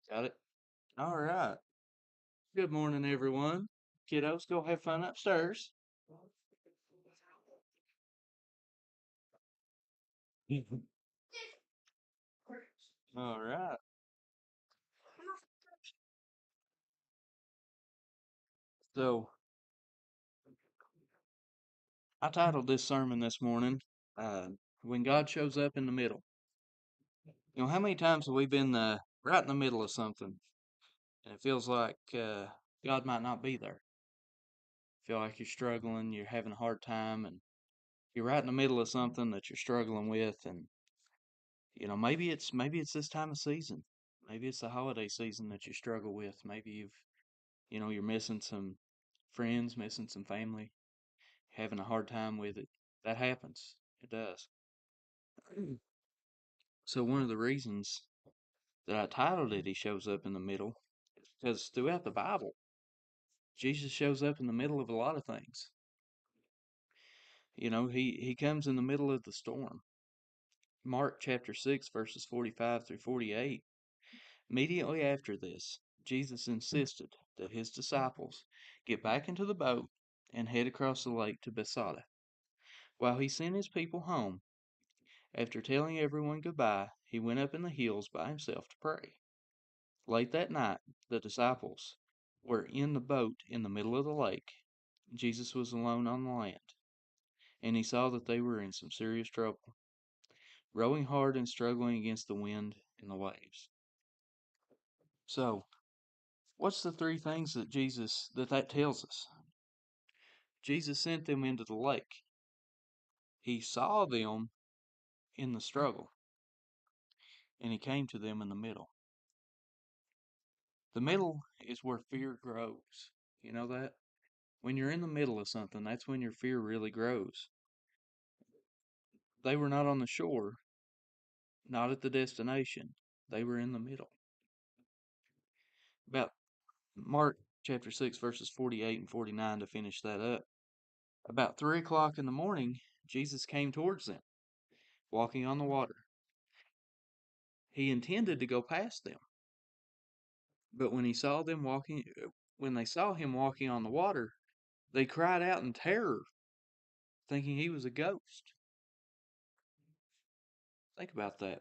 Got it. All right. Good morning, everyone. Kiddos, go have fun upstairs. All right. So, I titled this sermon this morning, uh, When God Shows Up in the Middle. How many times have we been right in the middle of something and it feels like God might not be there? Feel like you're struggling, you're having a hard time, and you're right in the middle of something that you're struggling with, and maybe it's this time of season. Maybe it's the holiday season that you struggle with. Maybe you're missing some friends, missing some family, having a hard time with it. That happens. It does. So one of the reasons that I titled it, He Shows Up in the Middle, is because throughout the Bible, Jesus shows up in the middle of a lot of things. He comes in the middle of the storm. Mark chapter 6, verses 45 through 48. Immediately after this, Jesus insisted that his disciples get back into the boat and head across the lake to Bethsaida. While he sent his people home, after telling everyone goodbye, he went up in the hills by himself to pray. Late that night, the disciples were in the boat in the middle of the lake. Jesus was alone on the land, and he saw that they were in some serious trouble, rowing hard and struggling against the wind and the waves. So, what's the three things that tells us? Jesus sent them into the lake. He saw them in the struggle, and he came to them in the middle. The middle is where fear grows. You know that? When you're in the middle of something, that's when your fear really grows. They were not on the shore, not at the destination. They were in the middle. About Mark chapter 6, verses 48 and 49 to finish that up. About 3 o'clock in the morning, Jesus came towards them, walking on the water. He intended to go past them, but when they saw him walking on the water, they cried out in terror, thinking he was a ghost. Think about that.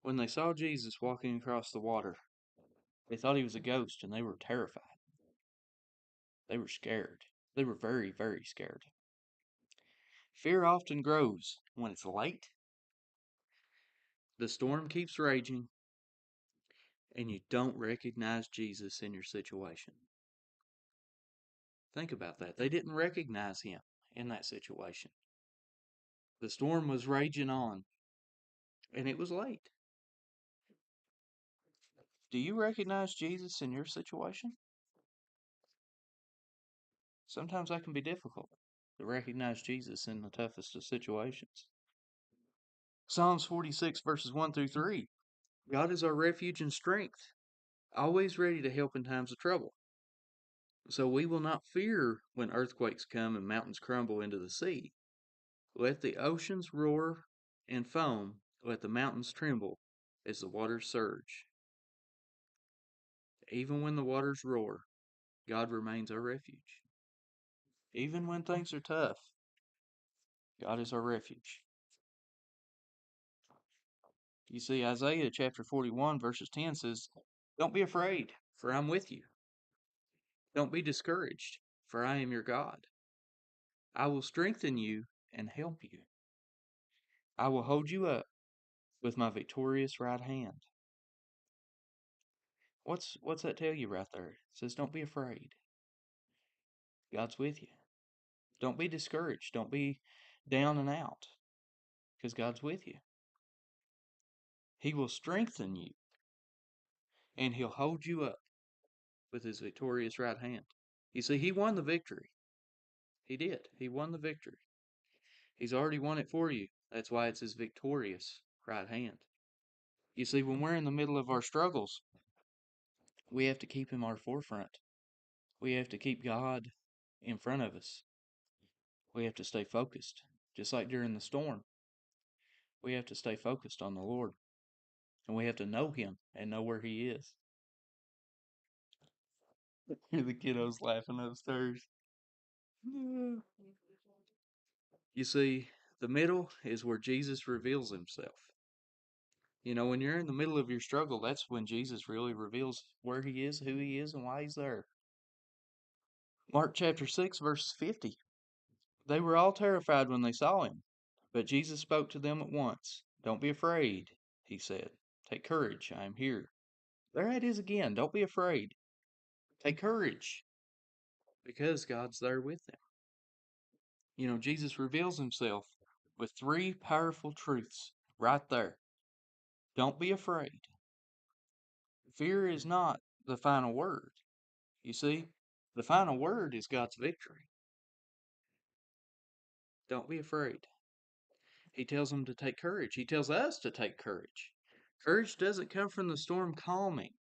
When they saw Jesus walking across the water, they thought he was a ghost and they were terrified. They were scared. They were very, very scared. Fear often grows when it's late, the storm keeps raging, and you don't recognize Jesus in your situation. Think about that. They didn't recognize him in that situation. The storm was raging on, and it was late. Do you recognize Jesus in your situation? Sometimes that can be difficult to recognize Jesus in the toughest of situations. Psalms 46, verses 1 through 3. God is our refuge and strength, always ready to help in times of trouble. So we will not fear when earthquakes come and mountains crumble into the sea. Let the oceans roar and foam, let the mountains tremble as the waters surge. Even when the waters roar, God remains our refuge. Even when things are tough, God is our refuge. You see, Isaiah chapter 41, verses 10 says, Don't be afraid, for I'm with you. Don't be discouraged, for I am your God. I will strengthen you and help you. I will hold you up with my victorious right hand. What's that tell you right there? It says, Don't be afraid. God's with you. Don't be discouraged. Don't be down and out, because God's with you. He will strengthen you, and He'll hold you up with His victorious right hand. You see, He won the victory. He did. He won the victory. He's already won it for you. That's why it's His victorious right hand. You see, when we're in the middle of our struggles, we have to keep Him our forefront. We have to keep God in front of us. We have to stay focused. Just like during the storm, we have to stay focused on the Lord. And we have to know him and know where he is. Hear the kiddos laughing upstairs. You see, the middle is where Jesus reveals himself. You know, when you're in the middle of your struggle, that's when Jesus really reveals where he is, who he is, and why he's there. Mark chapter 6, verse 50. They were all terrified when they saw him, but Jesus spoke to them at once. Don't be afraid, he said. Take courage, I am here. There it is again. Don't be afraid. Take courage, because God's there with them. You know, Jesus reveals himself with three powerful truths right there. Don't be afraid. Fear is not the final word. You see, the final word is God's victory. Don't be afraid. He tells them to take courage. He tells us to take courage. Courage doesn't come from the storm calming.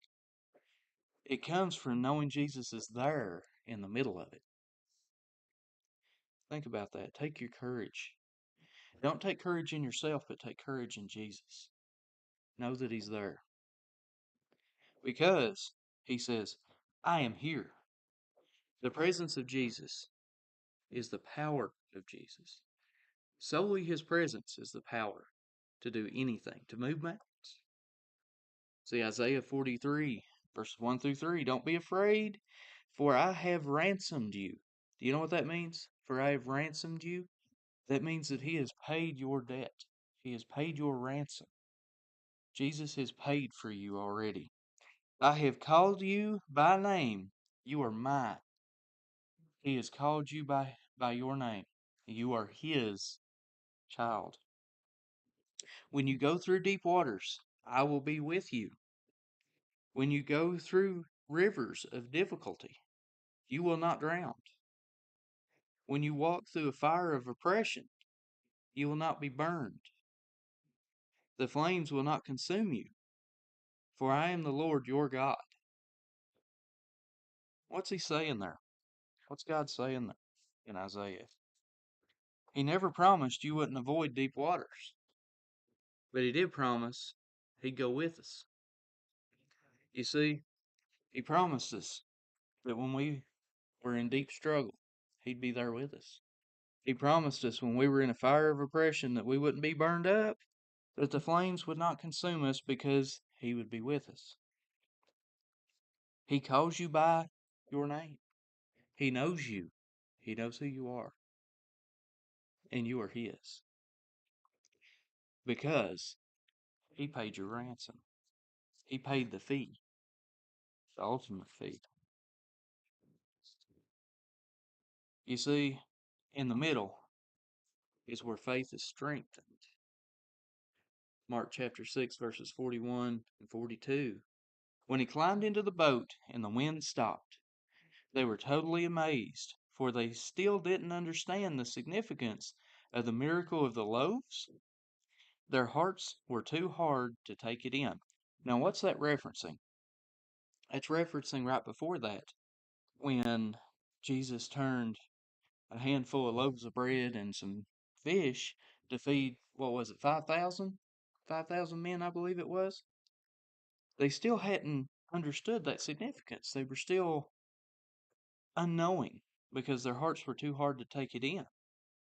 It comes from knowing Jesus is there in the middle of it. Think about that. Take your courage. Don't take courage in yourself, but take courage in Jesus. Know that he's there. Because, he says, I am here. The presence of Jesus is the power of Jesus. Solely his presence is the power to do anything, to move mountains. See, Isaiah 43, verses 1 through 3. Don't be afraid, for I have ransomed you. Do you know what that means? For I have ransomed you. That means that he has paid your debt. He has paid your ransom. Jesus has paid for you already. I have called you by name. You are mine. He has called you by your name. You are his child. When you go through deep waters, I will be with you. When you go through rivers of difficulty, you will not drown. When you walk through a fire of oppression, you will not be burned. The flames will not consume you, for I am the Lord your God. What's he saying there? What's God saying there in Isaiah? He never promised you wouldn't avoid deep waters, but he did promise he'd go with us. You see, he promised us that when we were in deep struggle, he'd be there with us. He promised us when we were in a fire of oppression that we wouldn't be burned up, that the flames would not consume us because he would be with us. He calls you by your name. He knows you. He knows who you are. And you are his. Because he paid your ransom. He paid the fee, the ultimate fee. You see, in the middle is where faith is strengthened. Mark chapter 6, verses 41 and 42. When he climbed into the boat and the wind stopped, they were totally amazed, for they still didn't understand the significance of the miracle of the loaves. Their hearts were too hard to take it in. Now, what's that referencing? It's referencing right before that, when Jesus turned a handful of loaves of bread and some fish to feed, what was it, 5,000? 5,000 men, I believe it was. They still hadn't understood that significance. They were still unknowing because their hearts were too hard to take it in.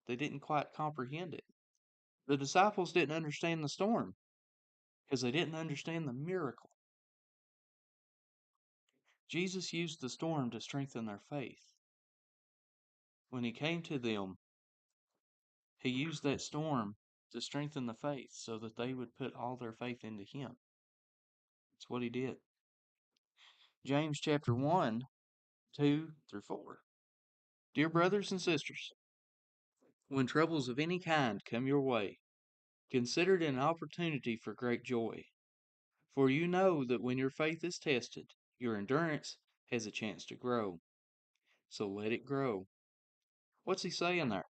They didn't quite comprehend it. The disciples didn't understand the storm because they didn't understand the miracle. Jesus used the storm to strengthen their faith. When he came to them, he used that storm to strengthen the faith so that they would put all their faith into him. That's what he did. James chapter 1, 2 through 4. Dear brothers and sisters, when troubles of any kind come your way, consider it an opportunity for great joy. For you know that when your faith is tested, your endurance has a chance to grow. So let it grow. What's he saying there?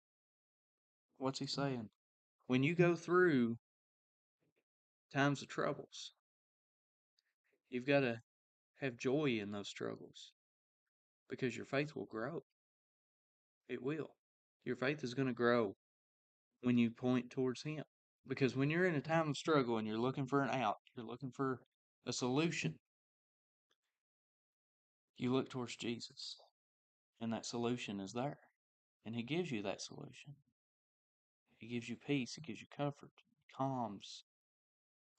What's he saying? When you go through times of troubles, you've got to have joy in those struggles because your faith will grow. It will. Your faith is going to grow when you point towards him. Because when you're in a time of struggle and you're looking for an out, you're looking for a solution, you look towards Jesus, and that solution is there. And He gives you that solution. He gives you peace, He gives you comfort, calms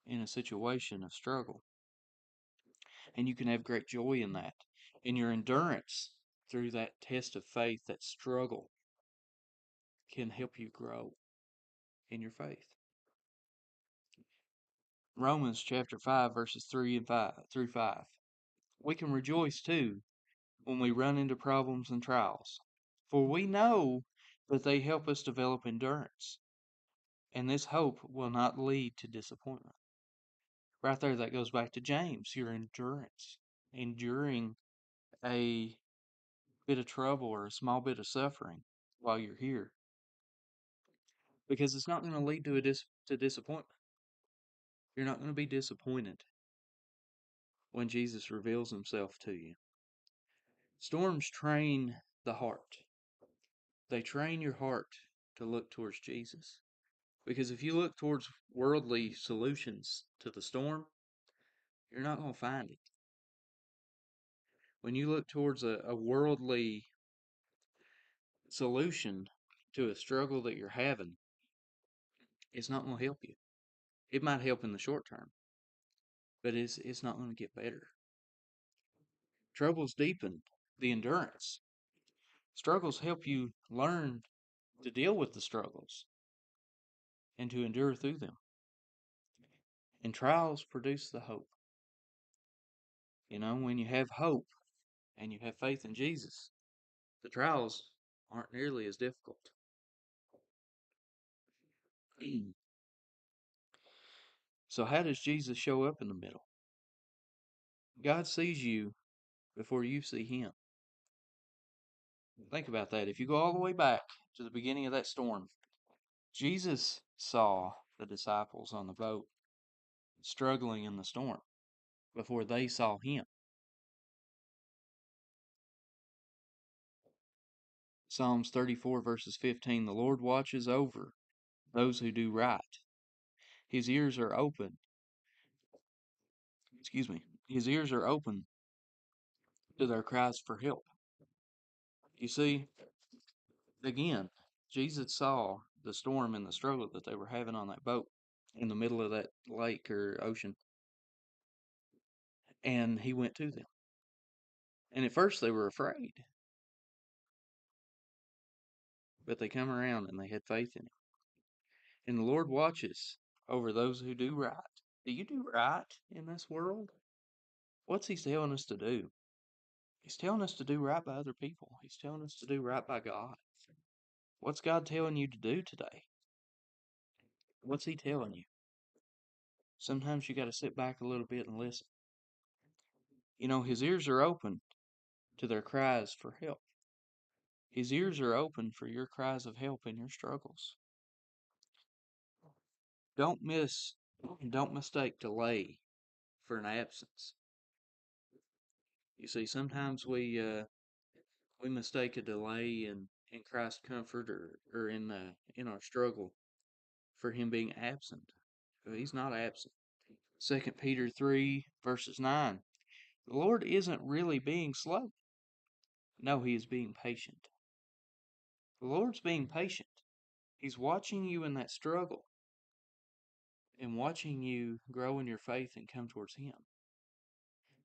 in a situation of struggle. And you can have great joy in that. And your endurance through that test of faith, that struggle, can help you grow in your faith. Romans chapter 5, verses 3 and 5 through 5. We can rejoice too when we run into problems and trials, for we know that they help us develop endurance, and this hope will not lead to disappointment. Right there, that goes back to James, your endurance, enduring a bit of trouble or a small bit of suffering while you're here, because it's not going to lead to to disappointment. You're not going to be disappointed when Jesus reveals Himself to you. Storms train the heart. They train your heart to look towards Jesus. Because if you look towards worldly solutions to the storm, you're not going to find it. When you look towards a worldly solution to a struggle that you're having, it's not going to help you. It might help in the short term, but it's not going to get better. Troubles deepen the endurance. Struggles help you learn to deal with the struggles and to endure through them. And trials produce the hope. You know, when you have hope and you have faith in Jesus, the trials aren't nearly as difficult. So, how does Jesus show up in the middle? God sees you before you see Him. Think about that. If you go all the way back to the beginning of that storm, Jesus saw the disciples on the boat struggling in the storm before they saw Him. Psalms 34, verses 15, the Lord watches over those who do right. His ears are open. His ears are open to their cries for help. You see, again, Jesus saw the storm and the struggle that they were having on that boat in the middle of that lake or ocean, and He went to them. And at first they were afraid, but they come around and they had faith in Him. And the Lord watches over those who do right. Do you do right in this world? What's He telling us to do? He's telling us to do right by other people. He's telling us to do right by God. What's God telling you to do today? What's He telling you? Sometimes you got to sit back a little bit and listen. You know, His ears are open to their cries for help. His ears are open for your cries of help in your struggles. Don't don't mistake delay for an absence. You see, sometimes we mistake a delay in Christ's comfort or in our struggle for Him being absent. He's not absent. 2 Peter 3, verses 9. The Lord isn't really being slow. No, He is being patient. The Lord's being patient. He's watching you in that struggle and watching you grow in your faith and come towards Him.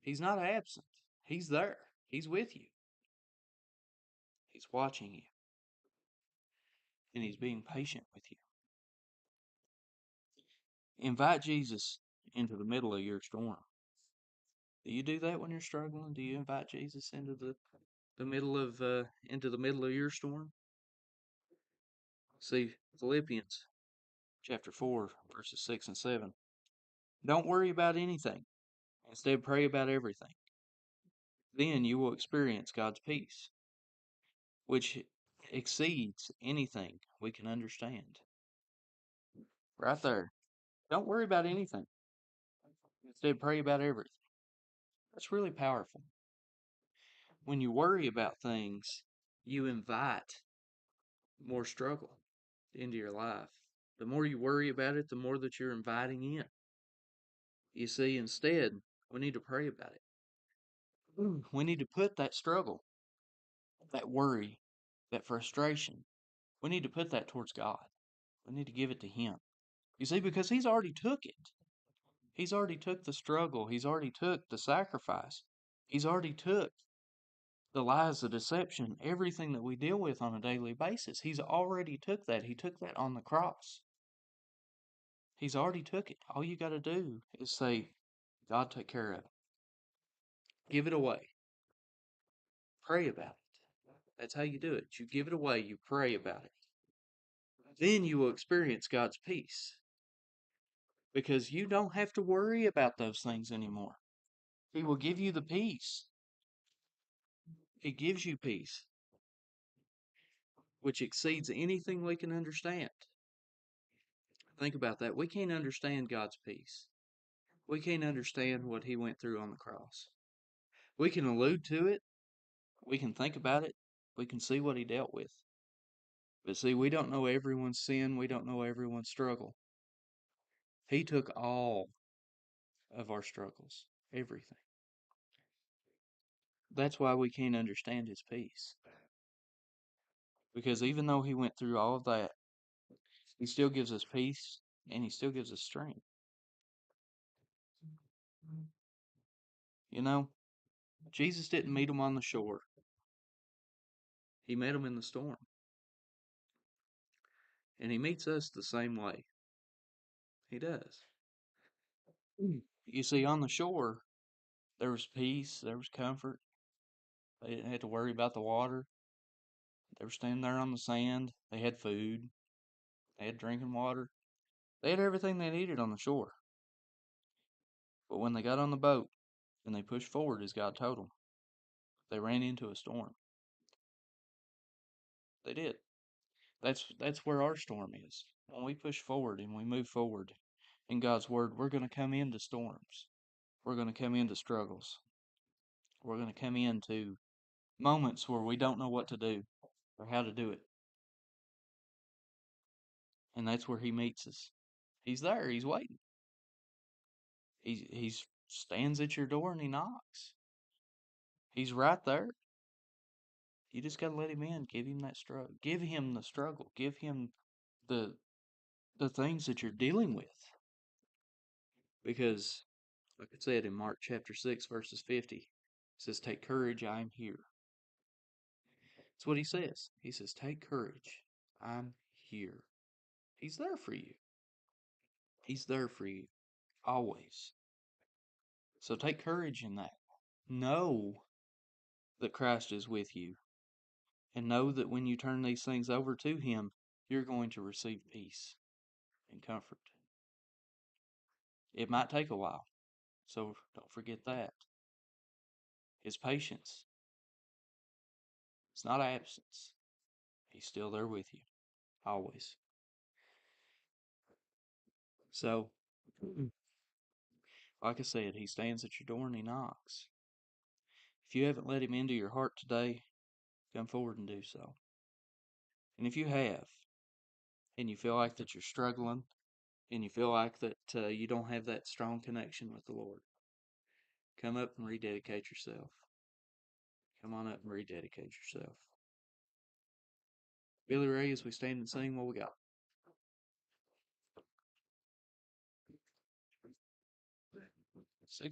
He's not absent. He's there. He's with you. He's watching you. And He's being patient with you. Invite Jesus into the middle of your storm. Do you do that when you're struggling? Do you invite Jesus into the middle of your storm? See, Philippians chapter 4, verses 6 and 7. Don't worry about anything. Instead, pray about everything. Then you will experience God's peace, which exceeds anything we can understand. Right there. Don't worry about anything. Instead, pray about everything. That's really powerful. When you worry about things, you invite more struggle into your life. The more you worry about it, the more that you're inviting in. You see, instead, we need to pray about it. We need to put that struggle, that worry, that frustration, we need to put that towards God. We need to give it to Him. You see, because He's already took it. He's already took the struggle. He's already took the sacrifice. He's already took the lies, the deception, everything that we deal with on a daily basis. He's already took that. He took that on the cross. He's already took it. All you got to do is say, God, take care of it. Give it away. Pray about it. That's how you do it. You give it away. You pray about it. Then you will experience God's peace because you don't have to worry about those things anymore. He will give you the peace. He gives you peace, which exceeds anything we can understand. Think about that. We can't understand God's peace. We can't understand what He went through on the cross. We can allude to it. We can think about it. We can see what He dealt with. But see, we don't know everyone's sin. We don't know everyone's struggle. He took all of our struggles, everything. That's why we can't understand His peace. Because even though He went through all of that, He still gives us peace and He still gives us strength. You know, Jesus didn't meet them on the shore. He met them in the storm. And He meets us the same way. He does. You see, on the shore, there was peace, there was comfort. They didn't have to worry about the water. They were standing there on the sand. They had food. They had drinking water. They had everything they needed on the shore. But when they got on the boat and they pushed forward as God told them, they ran into a storm. They did. That's where our storm is. When we push forward and we move forward in God's Word, we're going to come into storms. We're going to come into struggles. We're going to come into moments where we don't know what to do or how to do it. And that's where He meets us. He's there. He's waiting. He stands at your door and He knocks. He's right there. You just got to let Him in. Give Him that struggle. Give Him the struggle. Give Him the the things that you're dealing with. Because, like it said in Mark chapter 6, verses 50, it says, take courage, I am here. That's what He says. He says, take courage, I'm here. He's there for you. He's there for you, always. So take courage in that. Know that Christ is with you. And know that when you turn these things over to Him, you're going to receive peace and comfort. It might take a while, so don't forget that. His patience, it's not absence. He's still there with you, always. So, like I said, He stands at your door and He knocks. If you haven't let Him into your heart today, come forward and do so. And if you have, and you feel like that you're struggling, and you feel like that you don't have that strong connection with the Lord, come up and rededicate yourself. Come on up and rededicate yourself. Billy Ray, as we stand and sing, what we got? 6